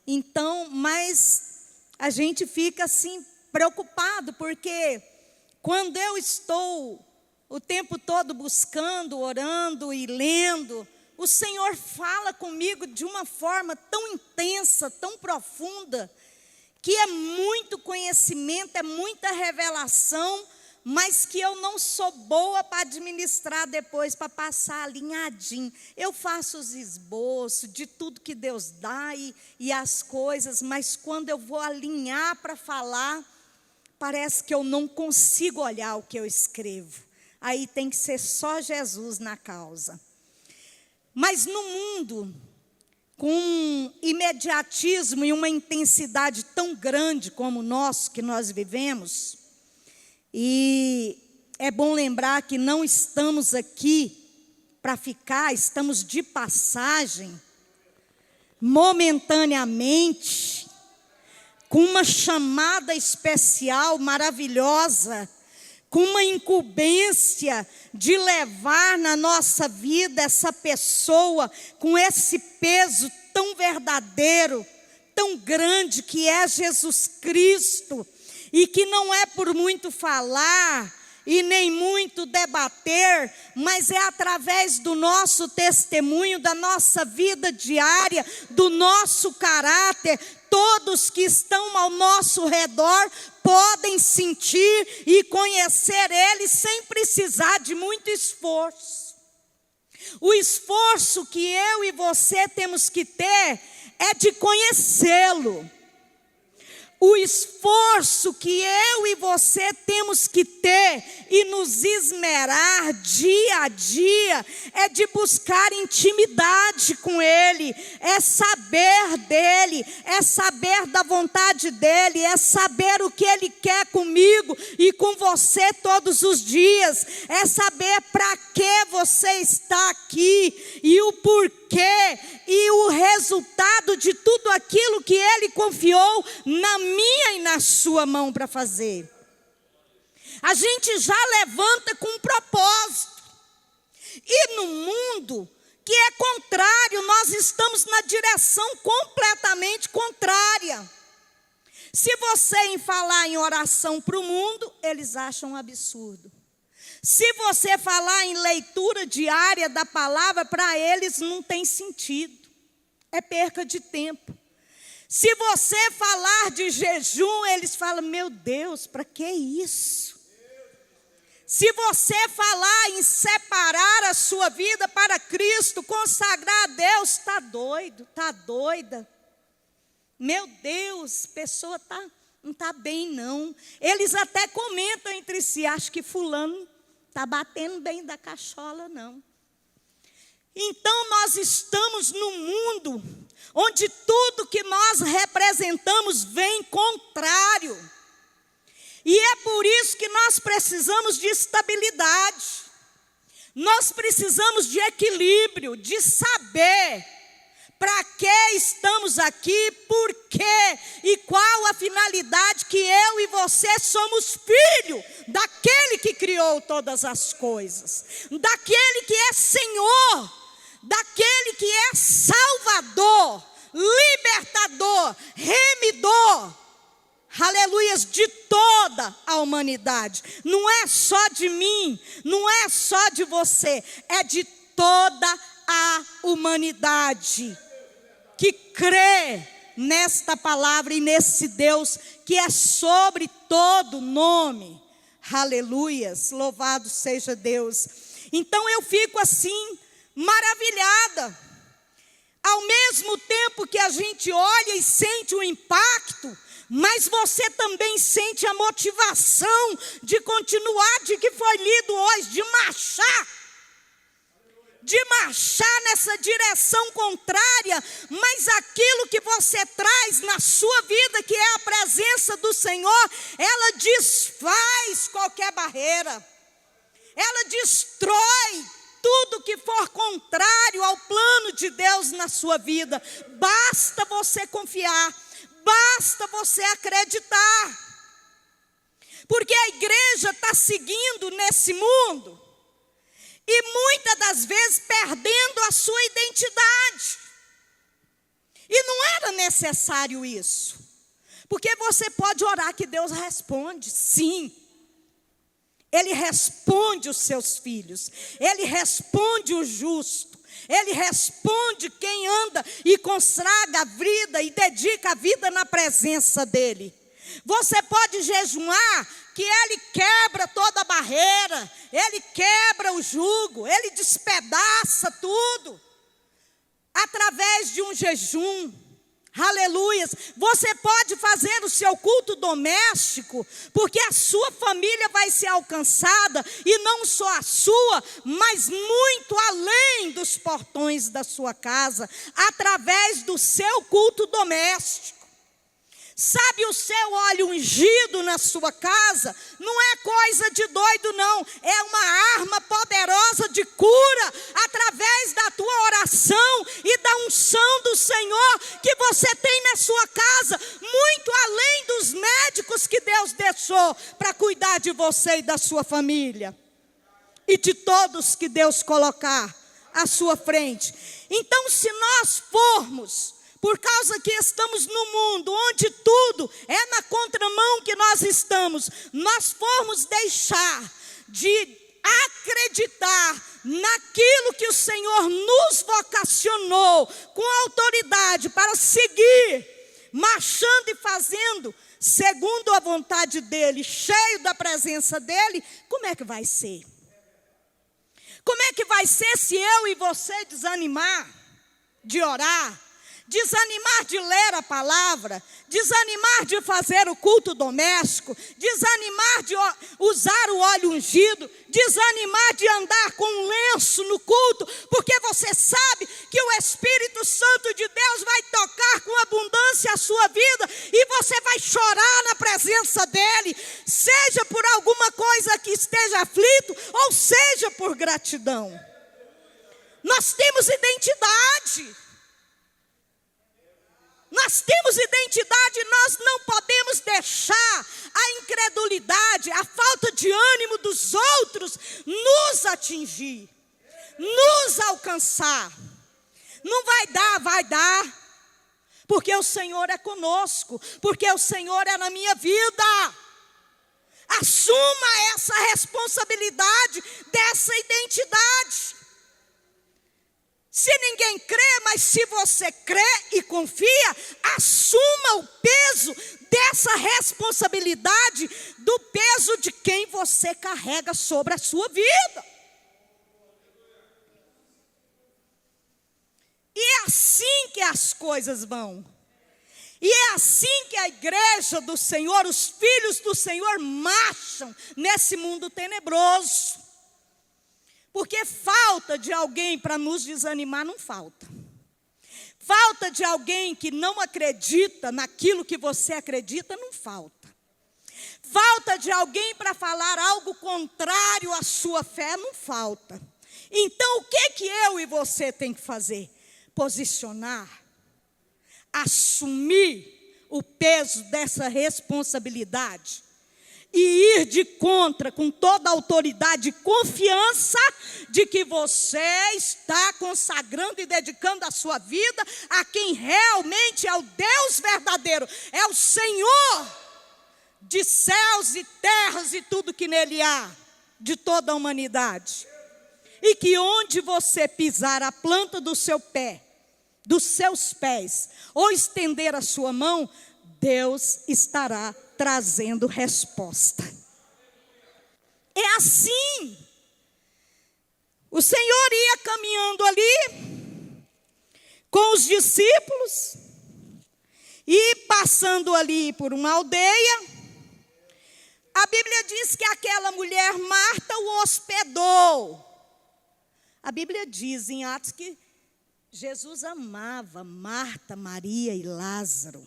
Então, mas a gente fica assim preocupado, porque quando eu estou o tempo todo buscando, orando e lendo, o Senhor fala comigo de uma forma tão intensa, tão profunda, que é muito conhecimento, é muita revelação, mas que eu não sou boa para administrar depois, para passar alinhadinho. Eu faço os esboços de tudo que Deus dá e as coisas, mas quando eu vou alinhar para falar, parece que eu não consigo olhar o que eu escrevo. Aí tem que ser só Jesus na causa. Mas no mundo, com um imediatismo e uma intensidade tão grande como o nosso, que nós vivemos, e é bom lembrar que não estamos aqui para ficar, estamos de passagem, momentaneamente, com uma chamada especial, maravilhosa, com uma incumbência de levar na nossa vida essa pessoa com esse peso tão verdadeiro, tão grande, que é Jesus Cristo, e que não é por muito falar e nem muito debater, mas é através do nosso testemunho, da nossa vida diária, do nosso caráter. Todos que estão ao nosso redor podem sentir e conhecer Ele sem precisar de muito esforço. O esforço que eu e você temos que ter é de conhecê-lo. O esforço que eu e você temos que ter e nos esmerar dia a dia é de buscar intimidade com Ele, é saber dEle, é saber da vontade dEle, é saber o que Ele quer comigo e com você todos os dias, é saber para que você está aqui e o porquê e o resultado de tudo aquilo que Ele confiou na minha e na sua mão para fazer. A gente já levanta com um propósito. E no mundo que é contrário, nós estamos na direção completamente contrária. Se você falar em oração para o mundo, eles acham um absurdo. Se você falar em leitura diária da palavra, para eles não tem sentido. É perca de tempo. Se você falar de jejum, eles falam, meu Deus, para que isso? Se você falar em separar a sua vida para Cristo, consagrar a Deus, está doido, está doida. Meu Deus, a pessoa não está bem não. Eles até comentam entre si, acho que fulano está batendo bem da cachola não. Então nós estamos num mundo onde tudo que nós representamos vem contrário. E é por isso que nós precisamos de estabilidade. Nós precisamos de equilíbrio, de saber para que estamos aqui, por quê e qual a finalidade, que eu e você somos filho daquele que criou todas as coisas, daquele que é Senhor, daquele que é Salvador, libertador, remidor, aleluias, de toda a humanidade. Não é só de mim, não é só de você, é de toda a humanidade que crê nesta palavra e nesse Deus que é sobre todo nome. Aleluias, louvado seja Deus. Então eu fico assim, maravilhada. Ao mesmo tempo que a gente olha e sente o impacto, mas você também sente a motivação de continuar, de que foi lido hoje, de marchar nessa direção contrária, mas aquilo que você traz na sua vida, que é a presença do Senhor, ela desfaz qualquer barreira, ela destrói tudo que for contrário ao plano de Deus na sua vida. Basta você confiar, basta você acreditar, porque a igreja está seguindo nesse mundo, e muitas das vezes perdendo a sua identidade. E não era necessário isso. Porque você pode orar que Deus responde, sim. Ele responde os seus filhos. Ele responde o justo. Ele responde quem anda e consagra a vida e dedica a vida na presença dele. Você pode jejuar, que ele quebra toda a barreira, ele quebra o jugo, ele despedaça tudo, através de um jejum. Aleluias. Você pode fazer o seu culto doméstico, porque a sua família vai ser alcançada, e não só a sua, mas muito além dos portões da sua casa, através do seu culto doméstico. Sabe, o seu óleo ungido na sua casa não é coisa de doido, não. É uma arma poderosa de cura, através da tua oração e da unção do Senhor que você tem na sua casa, muito além dos médicos que Deus deixou para cuidar de você e da sua família, e de todos que Deus colocar à sua frente. Então, se nós formos, por causa que estamos no mundo onde tudo é na contramão que nós estamos, nós formos deixar de acreditar naquilo que o Senhor nos vocacionou com autoridade para seguir, marchando e fazendo segundo a vontade dEle, cheio da presença dEle, como é que vai ser? Como é que vai ser se eu e você desanimar de orar? Desanimar de ler a palavra, desanimar de fazer o culto doméstico, desanimar de usar o óleo ungido, desanimar de andar com um lenço no culto, porque você sabe que o Espírito Santo de Deus vai tocar com abundância a sua vida, e você vai chorar na presença dEle, seja por alguma coisa que esteja aflito, ou seja por gratidão. Nós temos identidade. Nós temos identidade, nós não podemos deixar a incredulidade, a falta de ânimo dos outros nos atingir, nos alcançar. Não vai dar, vai dar, porque o Senhor é conosco, porque o Senhor é na minha vida. Assuma essa responsabilidade dessa identidade. Se ninguém crê, mas se você crê e confia, assuma o peso dessa responsabilidade, do peso de quem você carrega sobre a sua vida. E é assim que as coisas vão. E é assim que a igreja do Senhor, os filhos do Senhor, marcham nesse mundo tenebroso. Porque falta de alguém para nos desanimar, não falta. Falta de alguém que não acredita naquilo que você acredita, não falta. Falta de alguém para falar algo contrário à sua fé, não falta. Então, o que eu e você tem que fazer? Posicionar, assumir o peso dessa responsabilidade e ir de contra com toda a autoridade e confiança de que você está consagrando e dedicando a sua vida a quem realmente é o Deus verdadeiro, é o Senhor de céus e terras e tudo que nele há, de toda a humanidade. E que onde você pisar a planta do seu pé, dos seus pés, ou estender a sua mão, Deus estará trazendo resposta. É assim. O Senhor ia caminhando ali com os discípulos e passando ali por uma aldeia. A Bíblia diz que aquela mulher Marta o hospedou. A Bíblia diz em Atos que Jesus amava Marta, Maria e Lázaro.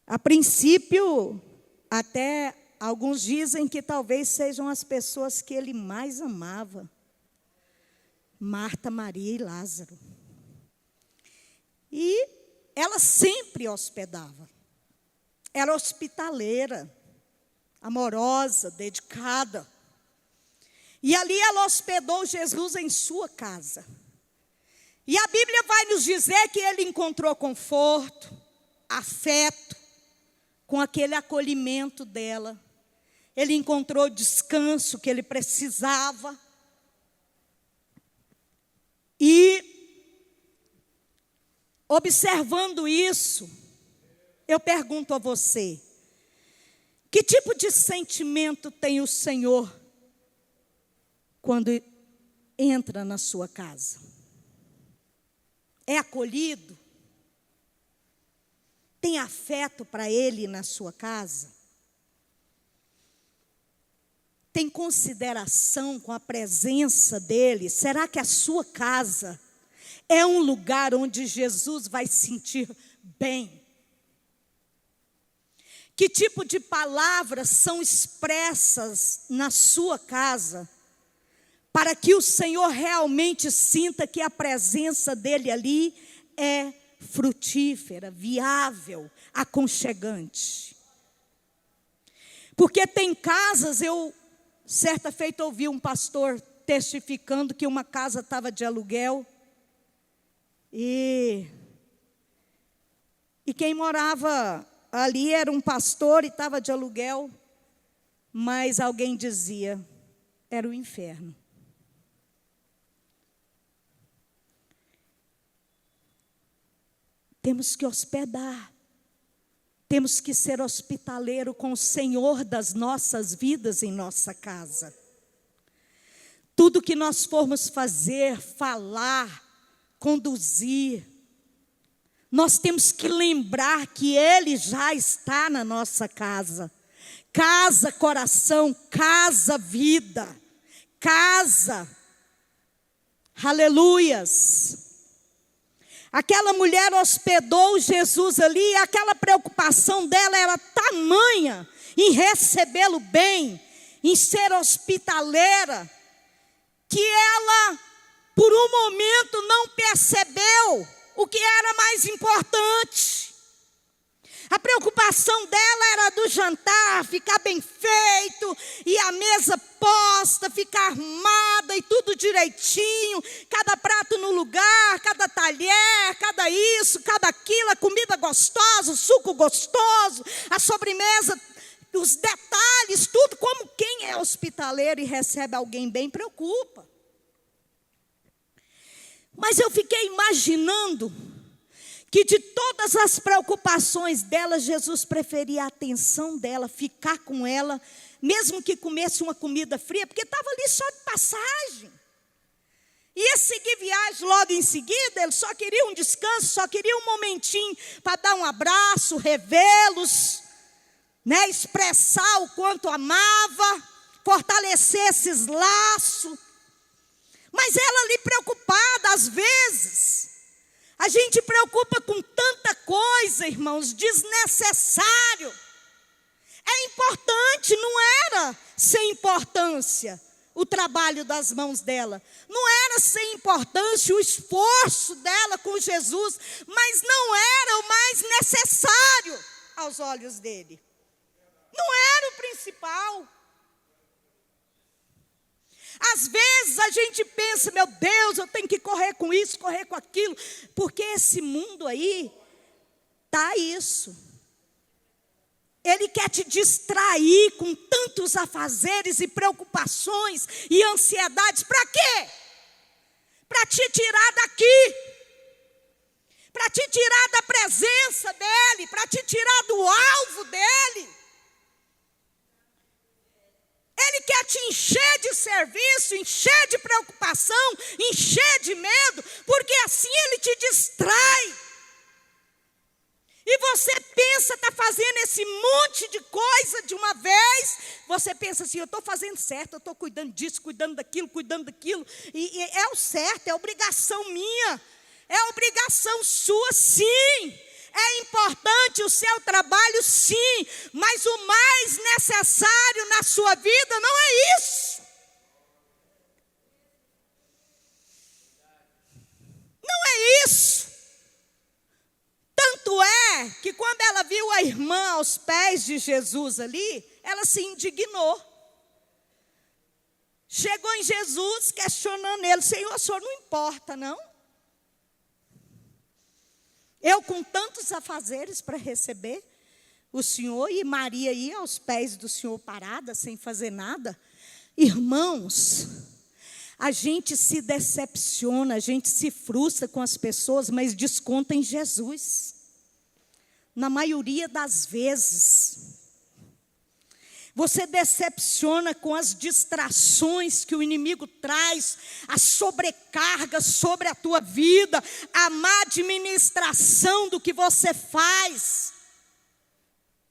A princípio, até alguns dizem que talvez sejam as pessoas que ele mais amava. Marta, Maria e Lázaro. E ela sempre hospedava. Era hospitaleira, amorosa, dedicada. E ali ela hospedou Jesus em sua casa. E a Bíblia vai nos dizer que ele encontrou conforto, afeto, com aquele acolhimento dela. Ele encontrou o descanso que ele precisava. E, observando isso, eu pergunto a você: que tipo de sentimento tem o Senhor quando entra na sua casa? É acolhido? Tem afeto para Ele na sua casa? Tem consideração com a presença dEle? Será que a sua casa é um lugar onde Jesus vai se sentir bem? Que tipo de palavras são expressas na sua casa para que o Senhor realmente sinta que a presença dEle ali é frutífera, viável, aconchegante? Porque tem casas, certa feita ouvi um pastor testificando que uma casa estava de aluguel e quem morava ali era um pastor e estava de aluguel, mas alguém dizia, era o inferno. Temos que hospedar, temos que ser hospitaleiro com o Senhor das nossas vidas em nossa casa. Tudo que nós formos fazer, falar, conduzir, nós temos que lembrar que Ele já está na nossa casa. Casa, coração, casa, vida, casa, aleluias. Aquela mulher hospedou Jesus ali, e aquela preocupação dela era tamanha em recebê-lo bem, em ser hospitaleira, que ela, por um momento, não percebeu o que era mais importante. A preocupação dela era do jantar, ficar bem feito, e a mesa posta, ficar arrumada e tudo direitinho, cada prato no lugar, cada talher, cada isso, cada aquilo, a comida gostosa, o suco gostoso, a sobremesa, os detalhes, tudo. Como quem é hospitaleiro e recebe alguém bem, preocupa. Mas eu fiquei imaginando que de todas as preocupações dela, Jesus preferia a atenção dela, ficar com ela, mesmo que comesse uma comida fria, porque estava ali só de passagem. Ia seguir viagem logo em seguida, ele só queria um descanso, só queria um momentinho para dar um abraço, revê-los, né, expressar o quanto amava, fortalecer esses laços. Mas ela ali preocupada, às vezes, a gente preocupa com tanta coisa, irmãos, desnecessário. É importante, não era sem importância o trabalho das mãos dela. Não era sem importância o esforço dela com Jesus, mas não era o mais necessário aos olhos dele. Não era o principal. Às vezes a gente pensa, meu Deus, eu tenho que correr com isso, correr com aquilo, porque esse mundo aí tá isso. Ele quer te distrair com tantos afazeres e preocupações e ansiedades. Para quê? Para te tirar daqui, para te tirar da presença dele, para te tirar do alvo dele. Ele quer te encher de serviço, encher de preocupação, encher de medo, porque assim ele te distrai. E você pensa, está fazendo esse monte de coisa de uma vez, você pensa assim, eu estou fazendo certo, eu estou cuidando disso, cuidando daquilo, e é o certo, é obrigação minha, é obrigação sua, sim. É importante o seu trabalho, sim, mas o mais necessário na sua vida não é isso. Não é isso. Tanto é que quando ela viu a irmã aos pés de Jesus ali, ela se indignou. Chegou em Jesus questionando ele, Senhor, o senhor não importa, não? Eu com tantos afazeres para receber o Senhor, e Maria ia aos pés do Senhor parada, sem fazer nada. Irmãos, a gente se decepciona, a gente se frustra com as pessoas, mas desconta em Jesus. Na maioria das vezes, você decepciona com as distrações que o inimigo traz, a sobrecarga sobre a tua vida, a má administração do que você faz,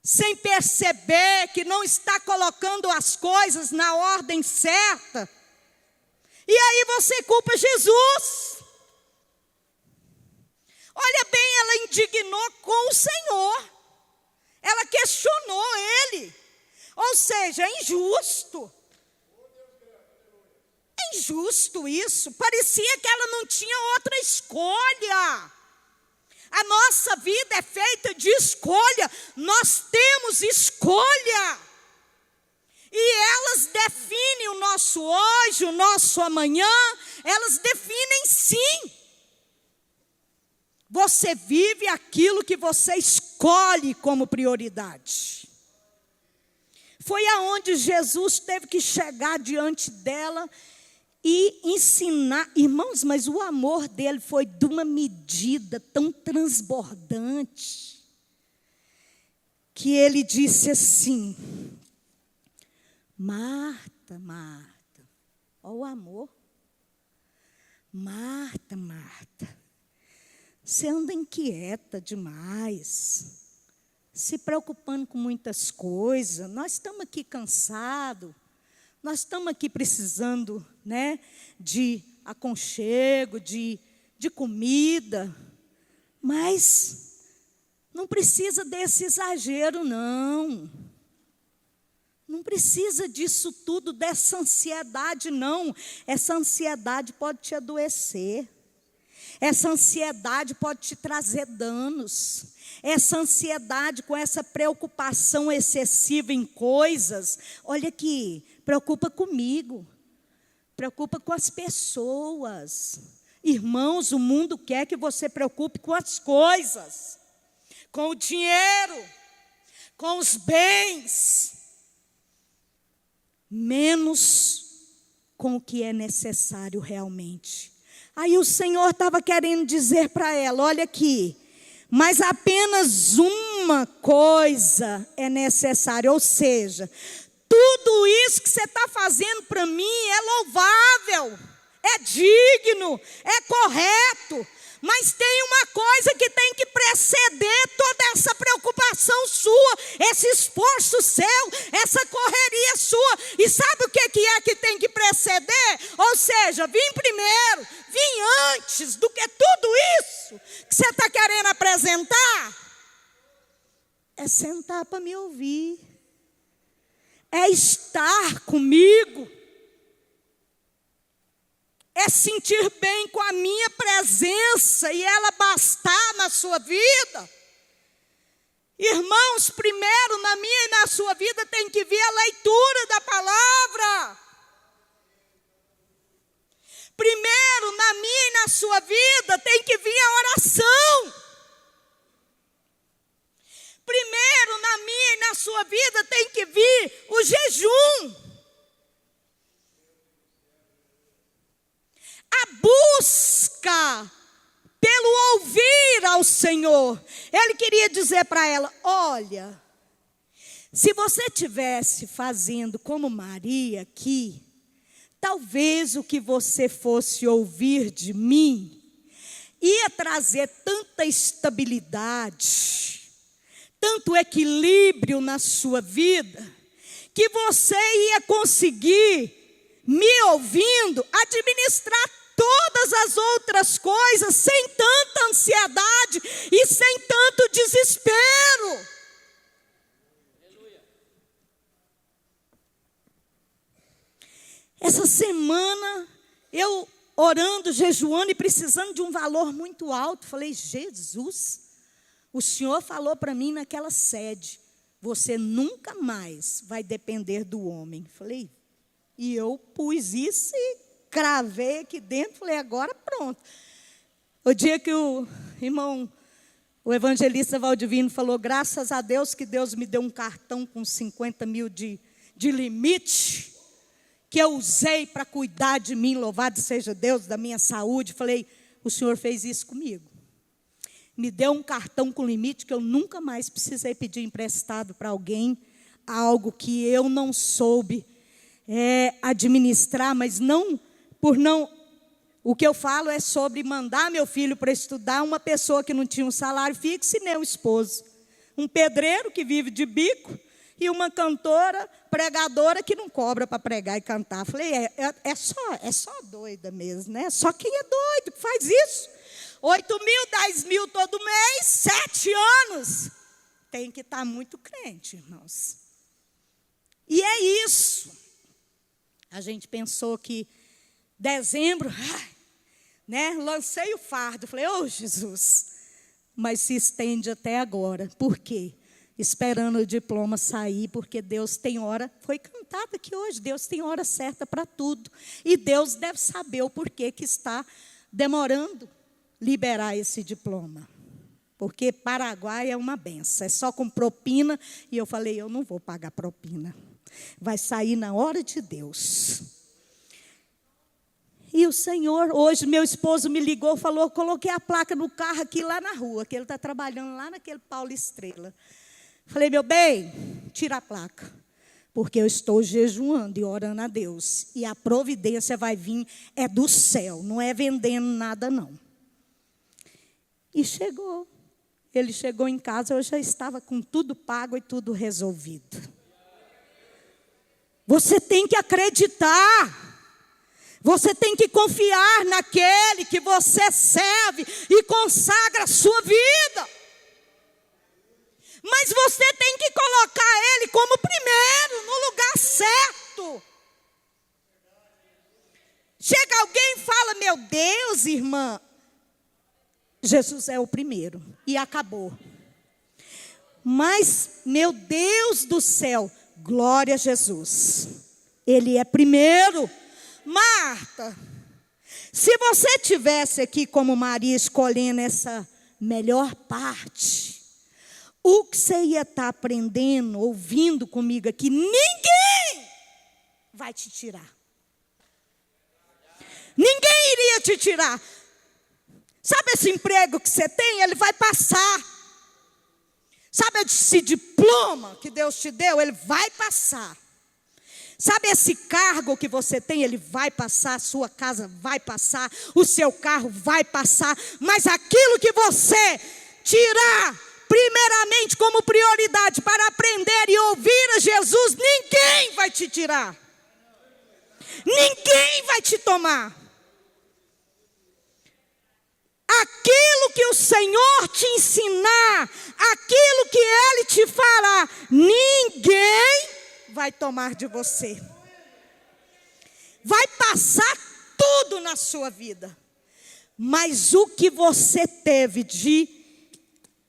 sem perceber que não está colocando as coisas na ordem certa. E aí você culpa Jesus. Olha bem, ela indignou com o Senhor. Ela questionou ele. Ou seja, é injusto. É injusto isso. Parecia que ela não tinha outra escolha. A nossa vida é feita de escolha. Nós temos escolha. E elas definem o nosso hoje, o nosso amanhã. Elas definem sim. Você vive aquilo que você escolhe como prioridade. Foi aonde Jesus teve que chegar diante dela e ensinar. Irmãos, mas o amor dele foi de uma medida tão transbordante, que ele disse assim: Marta, Marta, olha o amor. Marta, Marta, você anda inquieta demais, se preocupando com muitas coisas. Nós estamos aqui cansados, nós estamos aqui precisando, de aconchego, de comida, mas não precisa desse exagero, não. Não precisa disso tudo, dessa ansiedade, não. Essa ansiedade pode te adoecer. Essa ansiedade pode te trazer danos. Essa ansiedade com essa preocupação excessiva em coisas. Olha aqui, preocupa comigo. Preocupa com as pessoas. Irmãos, o mundo quer que você preocupe com as coisas. Com o dinheiro. Com os bens. Menos com o que é necessário realmente. Aí o Senhor estava querendo dizer para ela: olha aqui, mas apenas uma coisa é necessária. Ou seja, tudo isso que você está fazendo para mim é louvável, é digno, é correto. Mas tem uma coisa que tem que preceder toda essa preocupação sua, esse esforço seu, essa correria sua. E sabe o que é que tem que preceder? Ou seja, vim primeiro, vim antes do que tudo isso que você está querendo apresentar. É sentar para me ouvir. É estar comigo. É sentir bem com a minha presença e ela bastar na sua vida. Irmãos, primeiro na minha e na sua vida tem que vir a leitura da palavra. Primeiro na minha e na sua vida tem que vir a oração. Primeiro na minha e na sua vida tem que vir o jejum. A busca pelo ouvir ao Senhor. Ele queria dizer para ela: olha, se você estivesse fazendo como Maria aqui, talvez o que você fosse ouvir de mim ia trazer tanta estabilidade, tanto equilíbrio na sua vida, que você ia conseguir, me ouvindo, administrar todas as outras coisas sem tanta ansiedade e sem tanto desespero. Essa semana, eu orando, jejuando e precisando de um valor muito alto, falei: Jesus, o Senhor falou para mim naquela sede: você nunca mais vai depender do homem. Falei, e eu pus isso e cravei aqui dentro, falei: agora pronto. O dia que o irmão O evangelista Valdivino falou: graças a Deus que Deus me deu um cartão com 50 mil de limite, que eu usei para cuidar de mim, louvado seja Deus, da minha saúde. Falei: o Senhor fez isso comigo. Me deu um cartão com limite que eu nunca mais precisei pedir emprestado para alguém, algo que eu não soube administrar, mas não por não... O que eu falo é sobre mandar meu filho para estudar, uma pessoa que não tinha um salário fixo e nem um esposo. Um pedreiro que vive de bico e uma cantora, pregadora que não cobra para pregar e cantar. Falei: é só doida mesmo, né? Só quem é doido que faz isso. 8 mil, 10 mil todo mês, 7 anos. Tem que estar muito crente, irmãos. E é isso. A gente pensou que dezembro, né, lancei o fardo. Falei: ô Jesus, mas se estende até agora. Por quê? Esperando o diploma sair, porque Deus tem hora, foi cantado aqui hoje, Deus tem hora certa para tudo. E Deus deve saber o porquê que está demorando liberar esse diploma. Porque Paraguai é uma benção, é só com propina. E eu falei: eu não vou pagar propina. Vai sair na hora de Deus. E o Senhor, hoje meu esposo me ligou, falou: coloquei a placa no carro aqui lá na rua, que ele está trabalhando lá naquele Paulo Estrela. Falei: meu bem, tira a placa, porque eu estou jejuando e orando a Deus. E a providência vai vir, é do céu, não é vendendo nada não. E chegou. Ele chegou em casa, eu já estava com tudo pago e tudo resolvido. Você tem que acreditar. Você tem que confiar naquele que você serve e consagra a sua vida. Mas você tem que colocar ele como primeiro, no lugar certo. Chega alguém e fala: meu Deus, irmã, Jesus é o primeiro. E acabou. Mas, meu Deus do céu, glória a Jesus. Ele é primeiro. Marta, se você tivesse aqui como Maria escolhendo essa melhor parte, o que você ia estar aprendendo, ouvindo comigo aqui, ninguém vai te tirar. Ninguém iria te tirar. Sabe esse emprego que você tem? Ele vai passar. Sabe esse diploma que Deus te deu? Ele vai passar. Sabe esse cargo que você tem? Ele vai passar, a sua casa vai passar, o seu carro vai passar. Mas aquilo que você tirar primeiramente como prioridade para aprender e ouvir a Jesus, ninguém vai te tirar. Ninguém vai te tomar. Aquilo que o Senhor te ensinar, aquilo que Ele te fará, ninguém vai tomar de você. Vai passar tudo na sua vida. Mas o que você teve de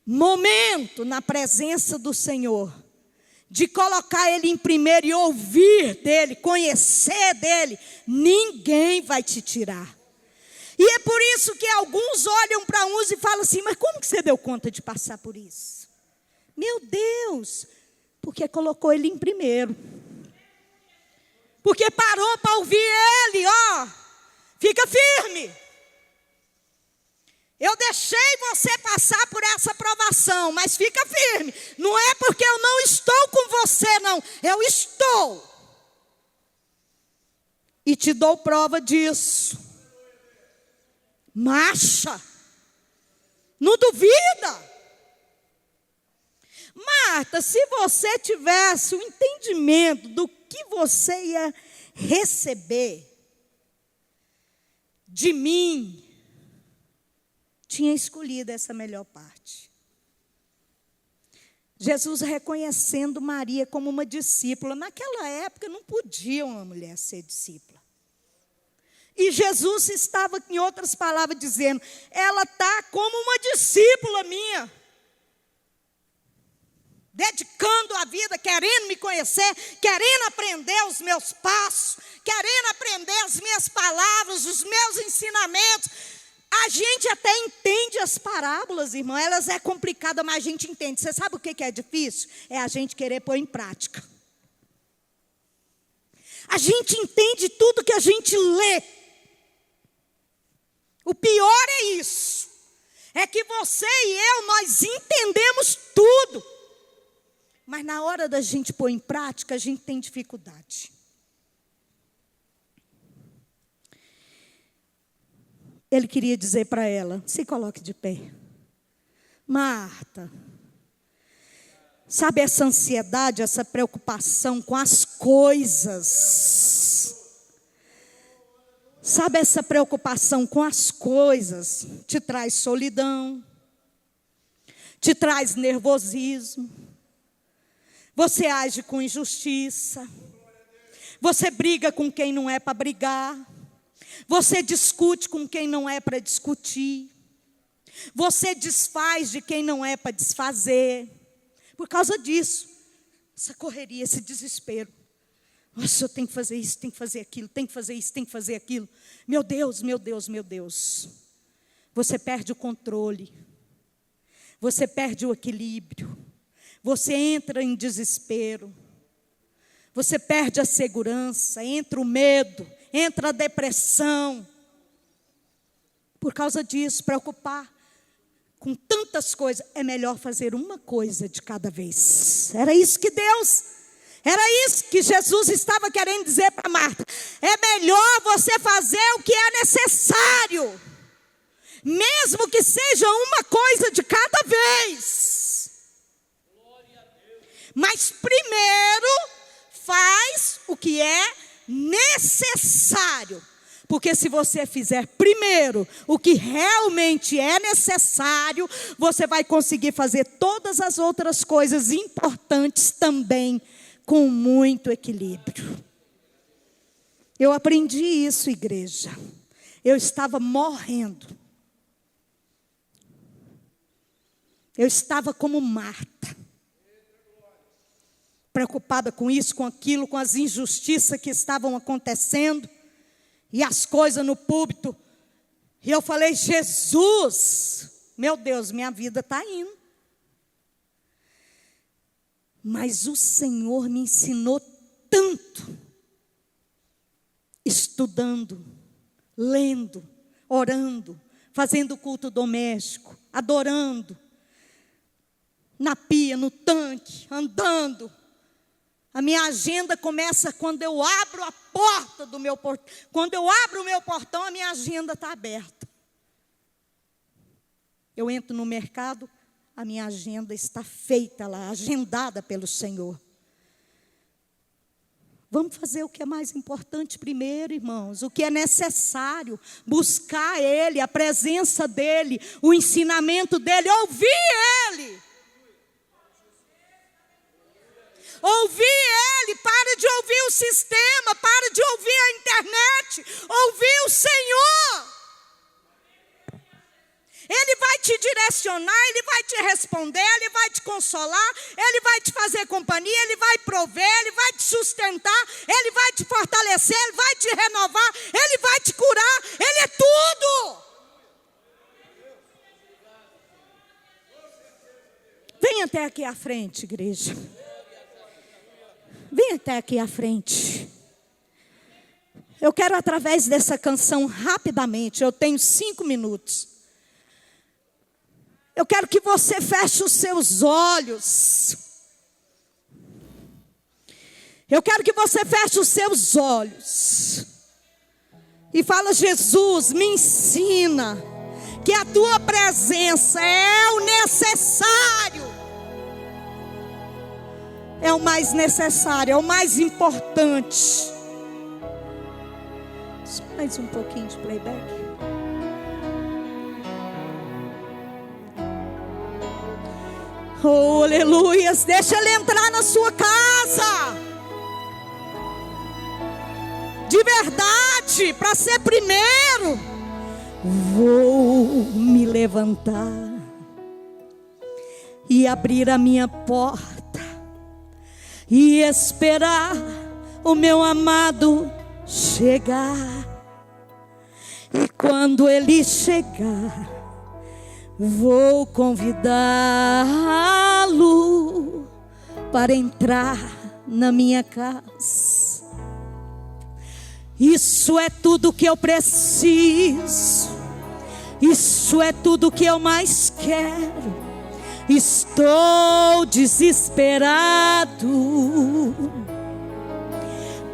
momento na presença do Senhor, de colocar Ele em primeiro e ouvir dEle, conhecer dEle, ninguém vai te tirar. E é por isso que alguns olham para uns e falam assim: mas como que você deu conta de passar por isso? Meu Deus, porque colocou Ele em primeiro. Porque parou para ouvir Ele, ó. Fica firme. Eu deixei você passar por essa provação, mas fica firme. Não é porque eu não estou com você, não. Eu estou. E te dou prova disso. Marcha. Não duvida. Marta, se você tivesse o entendimento do que você ia receber de mim, tinha escolhido essa melhor parte. Jesus reconhecendo Maria como uma discípula. Naquela época não podia uma mulher ser discípula. E Jesus estava, em outras palavras, dizendo: ela está como uma discípula minha. Dedicando a vida, querendo me conhecer, querendo aprender os meus passos, querendo aprender as minhas palavras, os meus ensinamentos. A gente até entende as parábolas, irmão, elas é complicada, mas a gente entende. Você sabe o que é difícil? É a gente querer pôr em prática. A gente entende tudo que a gente lê. O pior é isso. É que você e eu, nós entendemos tudo. Mas na hora da gente pôr em prática, a gente tem dificuldade. Ele queria dizer para ela, se coloque de pé. Marta, sabe essa ansiedade, essa preocupação com as coisas? Sabe essa preocupação com as coisas te traz solidão, te traz nervosismo, você age com injustiça, você briga com quem não é para brigar, você discute com quem não é para discutir, você desfaz de quem não é para desfazer, por causa disso, essa correria, esse desespero. Nossa, eu tenho que fazer isso, tenho que fazer aquilo, tenho que fazer isso, tenho que fazer aquilo. Meu Deus, meu Deus, meu Deus. Você perde o controle. Você perde o equilíbrio. Você entra em desespero. Você perde a segurança, entra o medo, entra a depressão. Por causa disso, preocupar com tantas coisas, é melhor fazer uma coisa de cada vez. Era isso que Jesus estava querendo dizer para Marta. É melhor você fazer o que é necessário, mesmo que seja uma coisa de cada vez. Mas primeiro, faz o que é necessário. Porque se você fizer primeiro o que realmente é necessário, você vai conseguir fazer todas as outras coisas importantes também, com muito equilíbrio. Eu aprendi isso, igreja. Eu estava morrendo. Eu estava como Marta. Preocupada com isso, com aquilo, com as injustiças que estavam acontecendo. E as coisas no púlpito. E eu falei, Jesus, meu Deus, minha vida está indo. Mas o Senhor me ensinou tanto, estudando, lendo, orando, fazendo culto doméstico, adorando, na pia, no tanque, andando. A minha agenda começa quando eu abro a porta do meu portão. Quando eu abro o meu portão, a minha agenda está aberta. Eu entro no mercado, a minha agenda está feita lá, agendada pelo Senhor. Vamos fazer o que é mais importante primeiro, irmãos. O que é necessário. Buscar Ele, a presença dEle, o ensinamento dEle, ouvir Ele. Ouvir Ele, para de ouvir o sistema, para de ouvir a internet, ouvir o Senhor. Ele vai te direcionar, Ele vai te responder, Ele vai te consolar, Ele vai te fazer companhia, Ele vai prover, Ele vai te sustentar, Ele vai te fortalecer, Ele vai te renovar, Ele vai te curar, Ele é tudo. Vem até aqui à frente, igreja. Vem até aqui à frente. Eu quero, através dessa canção, rapidamente, eu tenho 5 minutos. Eu quero que você feche os seus olhos. Eu quero que você feche os seus olhos. E fala, Jesus, me ensina que a tua presença é o necessário. É o mais necessário, é o mais importante. Mais um pouquinho de playback. Oh, aleluias. Deixa Ele entrar na sua casa. De verdade, para ser primeiro. Vou me levantar e abrir a minha porta e esperar o meu amado chegar. E quando Ele chegar, vou convidá-lo para entrar na minha casa. Isso é tudo que eu preciso. Isso é tudo que eu mais quero. Estou desesperado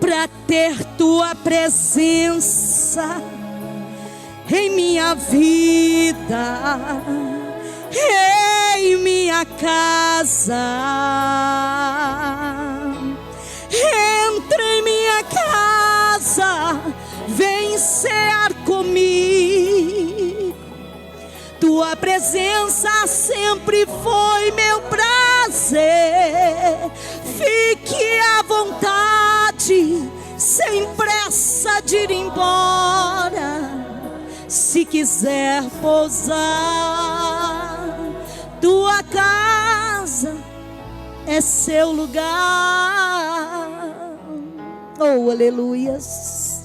para ter tua presença em minha vida, em minha casa. Entra em minha casa, vem cear comigo. Tua presença sempre foi meu prazer. Fique à vontade, sem pressa de ir embora. Se quiser pousar, tua casa é seu lugar. Oh, aleluias.